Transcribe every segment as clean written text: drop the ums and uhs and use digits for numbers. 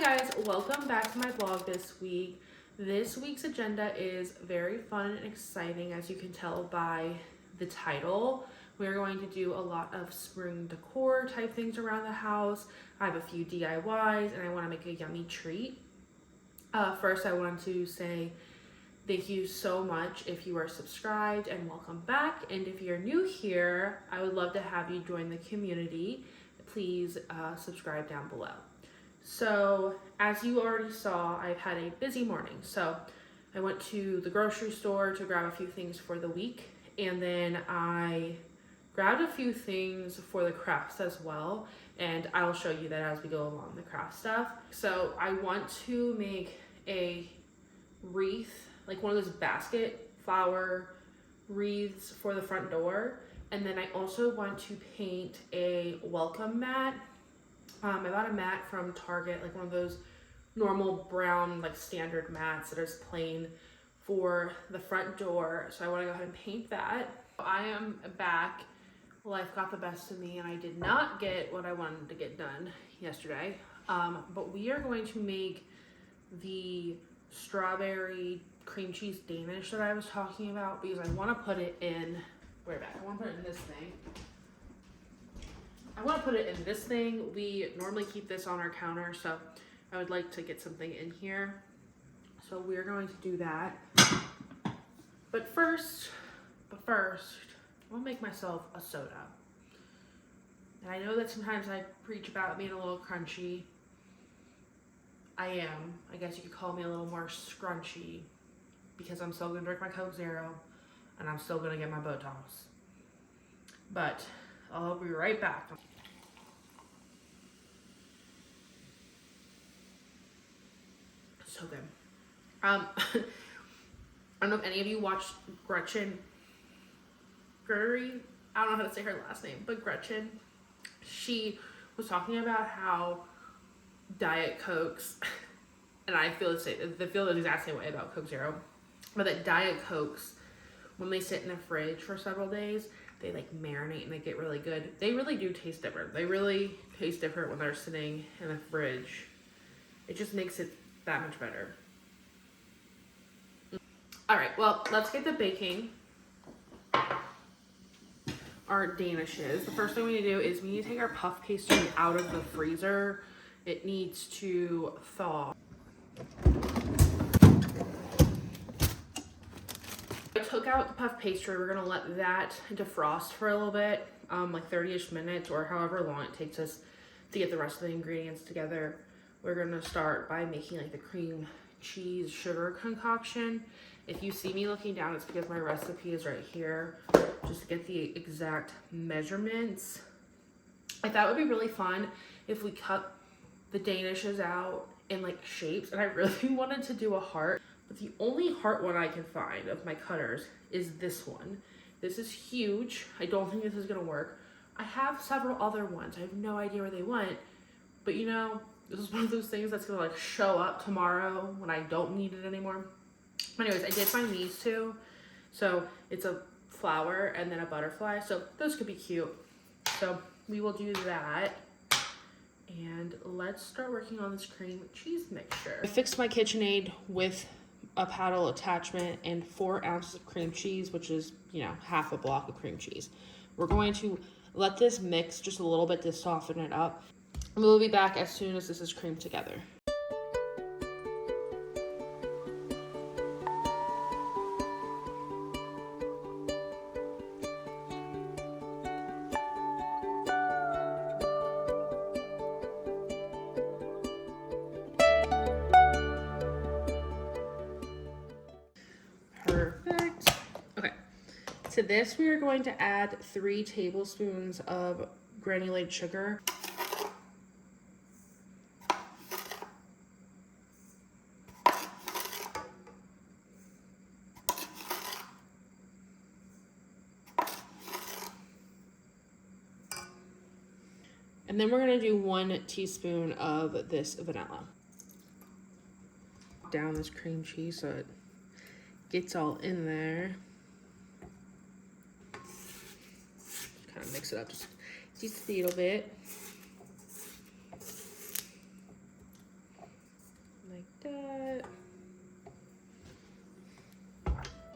guys, welcome back to my vlog this week. This week's agenda is very fun and exciting, as you can tell by the title. We're going to do a lot of spring decor type things around the house. I have a few DIYs and I want to make a yummy treat. First, I want to say thank you so much if you are subscribed and welcome back. And if you're new here, I would love to have you join the community. Please subscribe down below. So as you already saw, I've had a busy morning. So I went to the grocery store to grab a few things for the week, and then I grabbed a few things for the crafts as well, and I'll show you that as we go along the craft stuff. So I want to make a wreath, like one of those basket flower wreaths for the front door, and then I also want to paint a welcome mat. I bought a mat from Target, like one of those normal brown, like standard mats that is plain for the front door. So I want to go ahead and paint that. I am back. Life got the best of me and I did not get what I wanted to get done yesterday. But we are going to make the strawberry cream cheese Danish that I was talking about, because I want to put it in, where back? I want to put it in this thing. I want to put it in this thing. We normally keep this on our counter, so I would like to get something in here. So we're going to do that. But first, I'll make myself a soda. And I know that sometimes I preach about being a little crunchy. I am. I guess you could call me a little more scrunchy, because I'm still going to drink my Coke Zero and I'm still going to get my Botox. But I'll be right back. So good. I don't know if any of you watched Gretchen Gerry. I don't know how to say her last name, but Gretchen. She was talking about how Diet Cokes, and I feel the exact same way about Coke Zero, but that Diet Cokes, when they sit in the fridge for several days, they like marinate and they get really good. They really do taste different. They really taste different when they're sitting in the fridge. It just makes it that much better. All right, well, let's get to baking our Danishes. The first thing we need to do is we need to take our puff pastry out of the freezer. It needs to thaw. I took out the puff pastry. We're gonna let that defrost for a little bit, like 30-ish minutes or however long it takes us to get the rest of the ingredients together. We're gonna start by making like the cream cheese sugar concoction. If you see me looking down, it's because my recipe is right here, just to get the exact measurements. I thought it would be really fun if we cut the Danishes out in like shapes, and I really wanted to do a heart. But the only heart one I can find of my cutters is this one. This is huge. I don't think this is gonna work. I have several other ones. I have no idea where they went. But you know, this is one of those things that's gonna like show up tomorrow when I don't need it anymore. Anyways, I did find these two. So it's a flower and then a butterfly. So those could be cute. So we will do that. And let's start working on this cream cheese mixture. I fixed my KitchenAid with a paddle attachment and 4 ounces of cream cheese, which is, you know, half a block of cream cheese. We're going to let this mix just a little bit to soften it up. And we'll be back as soon as this is creamed together. Perfect. Okay. To this, we are going to add 3 tablespoons of granulated sugar. And then we're going to do 1 teaspoon of this vanilla. Down this cream cheese so it gets all in there. Kind of mix it up just a little bit. that.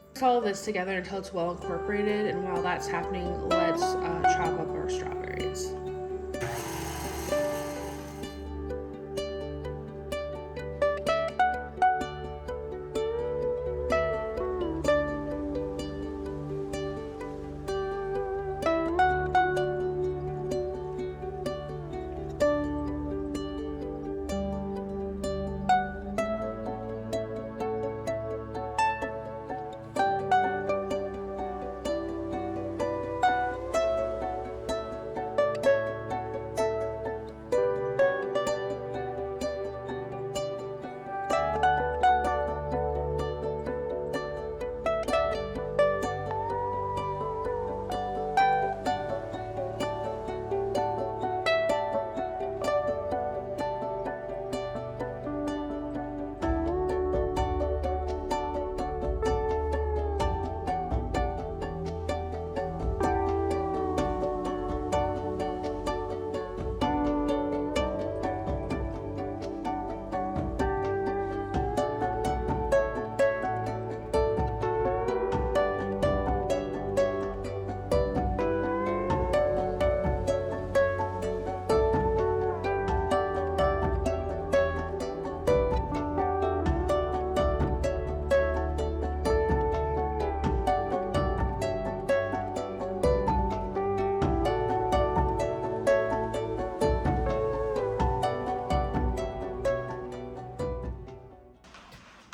Mix all of this together until it's well incorporated, and while that's happening, let's chop up our strawberries.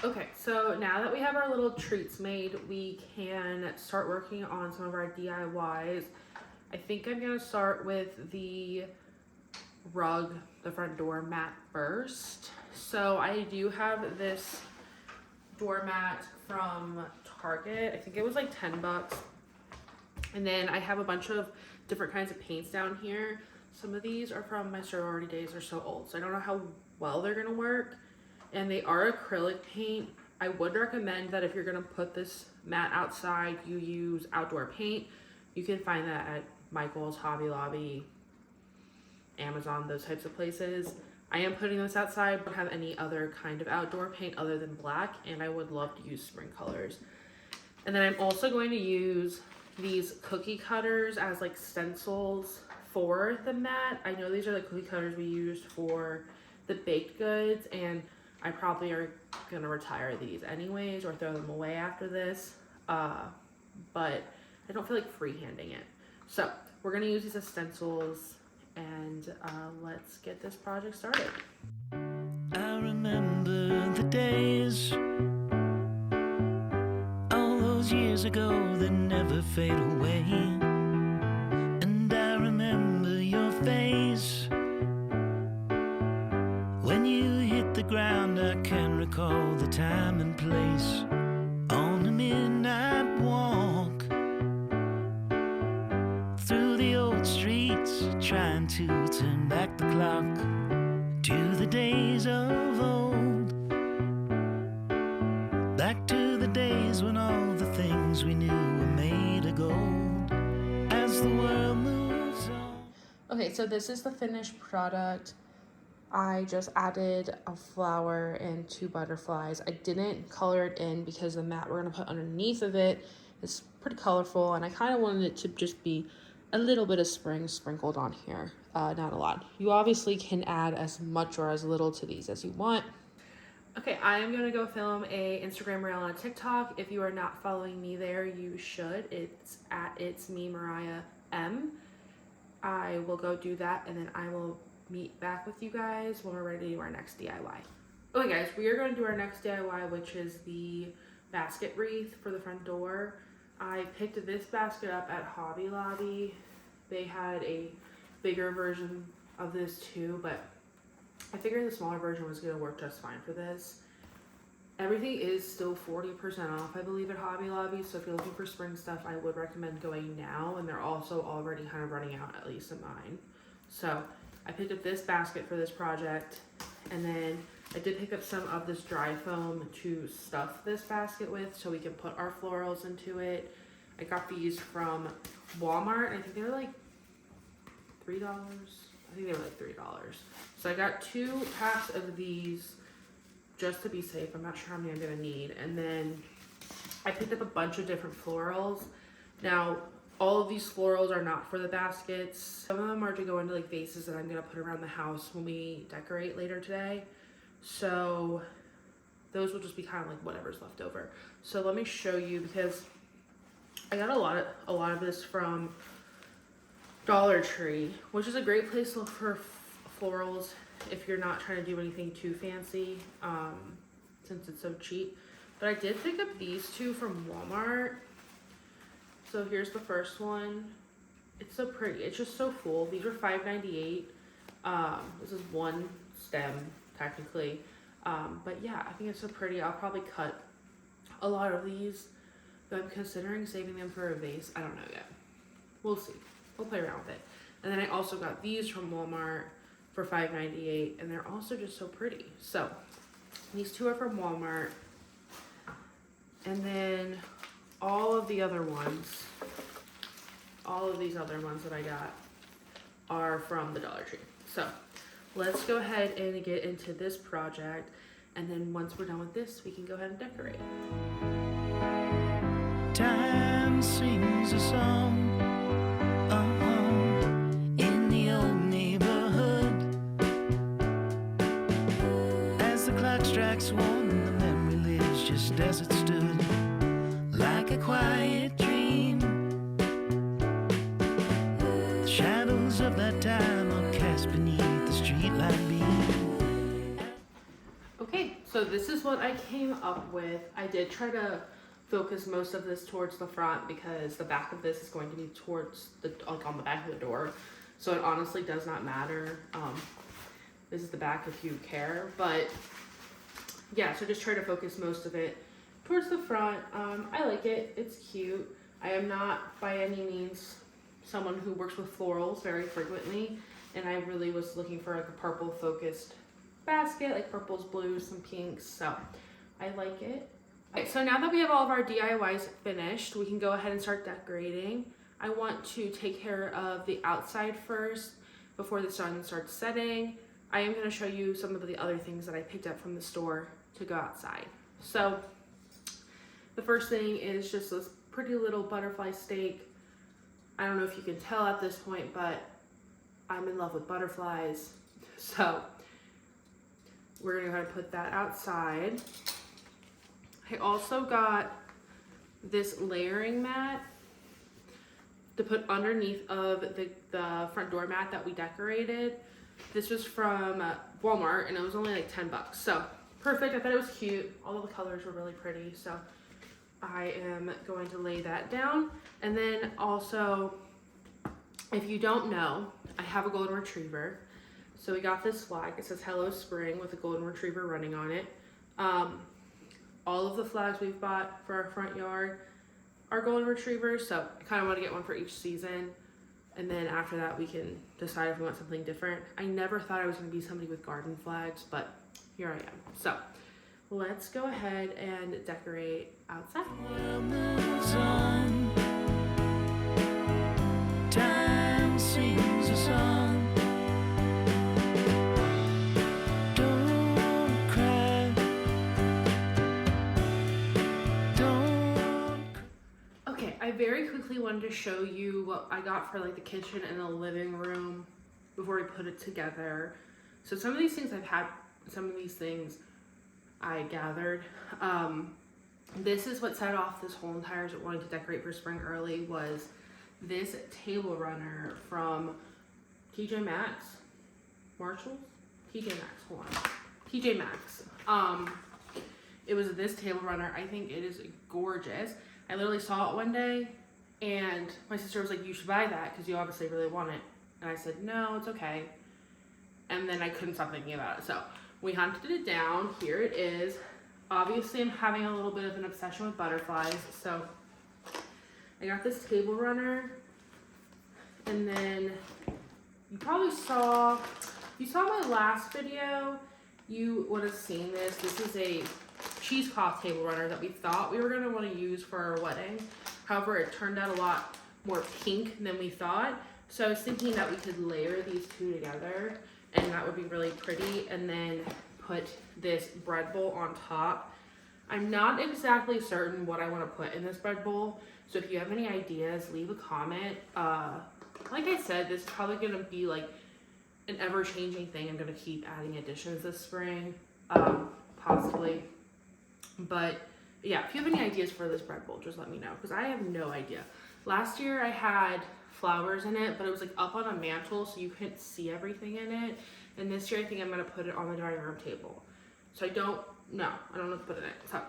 Okay, so now that we have our little treats made, we can start working on some of our DIYs. I think I'm gonna start with the rug, the front door mat first. So I do have this doormat from Target. I think it was like 10 bucks. And then I have a bunch of different kinds of paints down here. Some of these are from my sorority days, they're so old, so I don't know how well they're gonna work. And they are acrylic paint. I would recommend that if you're gonna put this mat outside, you use outdoor paint. You can find that at Michael's, Hobby Lobby, Amazon, those types of places. I am putting this outside, but have any other kind of outdoor paint other than black, and I would love to use spring colors. And then I'm also going to use these cookie cutters as like stencils for the mat. I know these are the cookie cutters we used for the baked goods, and I probably are gonna retire these anyways or throw them away after this, but I don't feel like freehanding it. So we're gonna use these as stencils, and let's get this project started. I remember the days, all those years ago that never fade away, and I remember your face when you hit the ground. I can recall the time and place on a midnight walk through the old streets, trying to turn back the clock to the days of old, back to the days when all the things we knew were made of gold. As the world moves on. Okay, so this is the finished product. I just added a flower and 2 butterflies. I didn't color it in because the mat we're gonna put underneath of it is pretty colorful, and I kind of wanted it to just be a little bit of spring sprinkled on here, not a lot. You obviously can add as much or as little to these as you want. Okay, I am gonna go film a Instagram reel and a TikTok. If you are not following me there, you should. It's at It's Me Mariah M. I will go do that, and then I will meet back with you guys when we're ready to do our next DIY. Okay guys, we are going to do our next DIY, which is the basket wreath for the front door. I picked this basket up at Hobby Lobby. They had a bigger version of this too, but I figured the smaller version was going to work just fine for this. Everything is still 40% off, I believe, at Hobby Lobby, so if you're looking for spring stuff, I would recommend going now, and they're also already kind of running out, at least in mine. So I picked up this basket for this project, and then I did pick up some of this dry foam to stuff this basket with so we can put our florals into it. I got these from Walmart. I think they were like $3. I think they were like $3. So I got 2 packs of these just to be safe. I'm not sure how many I'm gonna need. And then I picked up a bunch of different florals. Now, all of these florals are not for the baskets. Some of them are to go into like vases that I'm gonna put around the house when we decorate later today. So those will just be kind of like whatever's left over. So let me show you, because I got a lot of this from Dollar Tree, which is a great place to look for florals if you're not trying to do anything too fancy, since it's so cheap. But I did pick up these two from Walmart. So here's the first one. It's so pretty. It's just so full. These were $5.98. This is one stem technically. But yeah, I think it's so pretty. I'll probably cut a lot of these, but I'm considering saving them for a vase. I don't know yet. We'll see. We'll play around with it. And then I also got these from Walmart for $5.98, and they're also just so pretty. So these two are from Walmart. And then all of the other ones, all of these other ones that I got are from the Dollar Tree. So let's go ahead and get into this project. And then once we're done with this, we can go ahead and decorate. Time sings a song in the old neighborhood. As the clock strikes one, the memory lives just as it stood, like a quiet dream. The shadows of that time are cast beneath the streetlight beam. Okay, so this is what I came up with. I did try to focus most of this towards the front because the back of this is going to be towards the, like, on the back of the door. So it honestly does not matter. This is the back if you care, but yeah, so just try to focus most of it towards the front. I like it. It's cute. I am not by any means someone who works with florals very frequently, and I really was looking for like a purple focused basket, like purples, blues, some pinks. So I like it. Okay, so now that we have all of our DIYs finished, we can go ahead and start decorating. I want to take care of the outside first before the sun starts setting. I am going to show you some of the other things that I picked up from the store to go outside. So the first thing is just this pretty little butterfly stake. I don't know if you can tell at this point, but I'm in love with butterflies. So we're going to go ahead and put that outside. I also got this layering mat to put underneath of the front door mat that we decorated. This was from Walmart, and it was only like 10 bucks. So perfect. I thought it was cute. All of the colors were really pretty. So I am going to lay that down. And then also, if you don't know, I have a golden retriever. So we got this flag. It says Hello Spring with a golden retriever running on it. All of the flags we've bought for our front yard are golden retrievers, so I kind of want to get one for each season, and then after that we can decide if we want something different. I never thought I was going to be somebody with garden flags, but here I am. So let's go ahead and decorate outside. Time sings a song. I very quickly wanted to show you what I got for like the kitchen and the living room before we put it together. So some of these things I've had, some of these things I gathered. This is what set off this whole entire wanting to decorate for spring early, was this table runner from TJ Maxx, Marshalls, TJ Maxx, hold on, TJ Maxx. It was this table runner. I think it is gorgeous. I literally saw it one day, and my sister was like, you should buy that because you obviously really want it. And I said, no, it's okay. And then I couldn't stop thinking about it. So we hunted it down. Here it is. Obviously, I'm having a little bit of an obsession with butterflies. So I got this table runner. And then you probably saw my last video. You would have seen this. This is a cheesecloth table runner that we thought we were going to want to use for our wedding. However, it turned out a lot more pink than we thought. So I was thinking that we could layer these two together, and that would be really pretty, and then put this bread bowl on top. I'm not exactly certain what I want to put in this bread bowl, so if you have any ideas, leave a comment. Like I said, this is probably going to be like an ever-changing thing. I'm going to keep adding additions this spring, possibly. But yeah, if you have any ideas for this bread bowl, just let me know, because I have no idea. Last year I had flowers in it, but it was like up on a mantle, so you couldn't see everything in it. And this year I think I'm going to put it on the dining room table. So I don't know what to put in it. So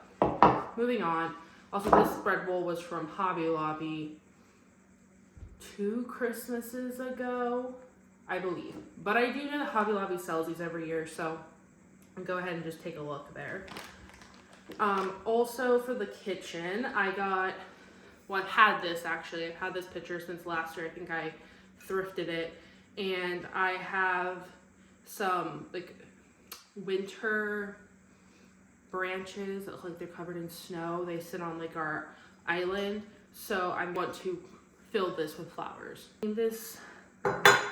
moving on. Also, this bread bowl was from Hobby Lobby 2 Christmases ago, I believe. But I do know that Hobby Lobby sells these every year, so I'll go ahead and just take a look there. Also for the kitchen, I got, well, I've had this actually. I've had this picture since last year. I think I thrifted it. And I have some like winter branches that look like they're covered in snow. They sit on like our island. So I want to fill this with flowers. This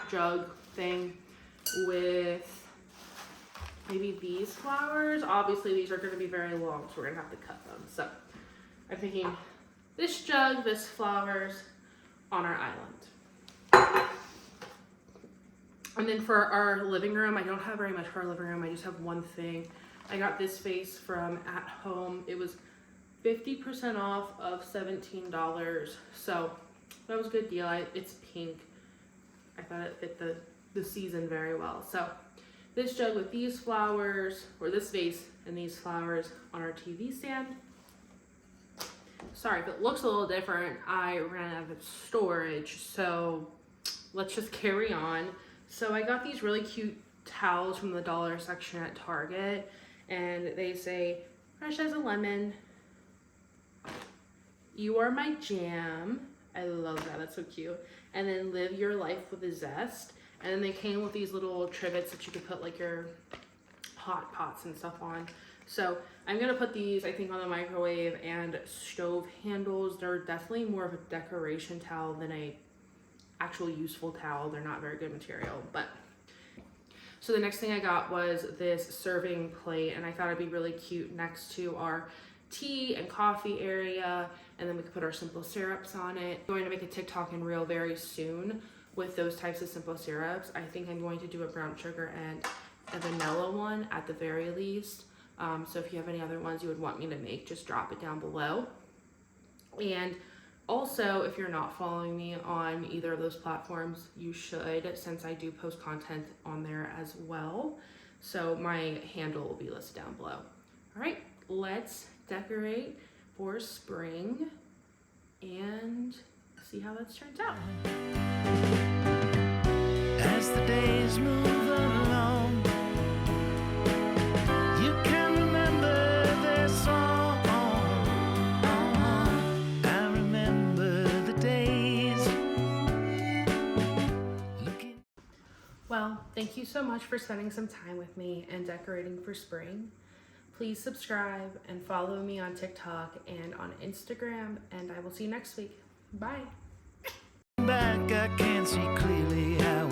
jug thing with maybe these flowers. Obviously these are going to be very long, so we're going to have to cut them. So I'm thinking this jug, this flowers on our island. And then for our living room, I don't have very much for our living room. I just have one thing. I got this vase from At Home. It was 50% off of $17. So that was a good deal. It's pink. I thought it fit the season very well. So this jug with these flowers, or this vase and these flowers on our TV stand. Sorry if it looks a little different. I ran out of storage, so let's just carry on. So I got these really cute towels from the dollar section at Target, and they say, fresh as a lemon, you are my jam. I love that, that's so cute. And then live your life with a zest. And then they came with these little trivets that you could put like your hot pots and stuff on. So I'm gonna put these, I think, on the microwave and stove handles. They're definitely more of a decoration towel than a actual useful towel. They're not very good material, but. So the next thing I got was this serving plate, and I thought it'd be really cute next to our tea and coffee area, and then we could put our simple syrups on it. I'm going to make a TikTok and reel very soon with those types of simple syrups. I think I'm going to do a brown sugar and a vanilla one at the very least. So if you have any other ones you would want me to make, just drop it down below. And also, if you're not following me on either of those platforms, you should, since I do post content on there as well. So my handle will be listed down below. All right, let's decorate for spring and see how that turns out. As the days move along, you can remember their song. I remember the days. Well, thank you so much for spending some time with me and decorating for spring. Please subscribe and follow me on TikTok and on Instagram, and I will see you next week. Bye. Back, I can't see clearly how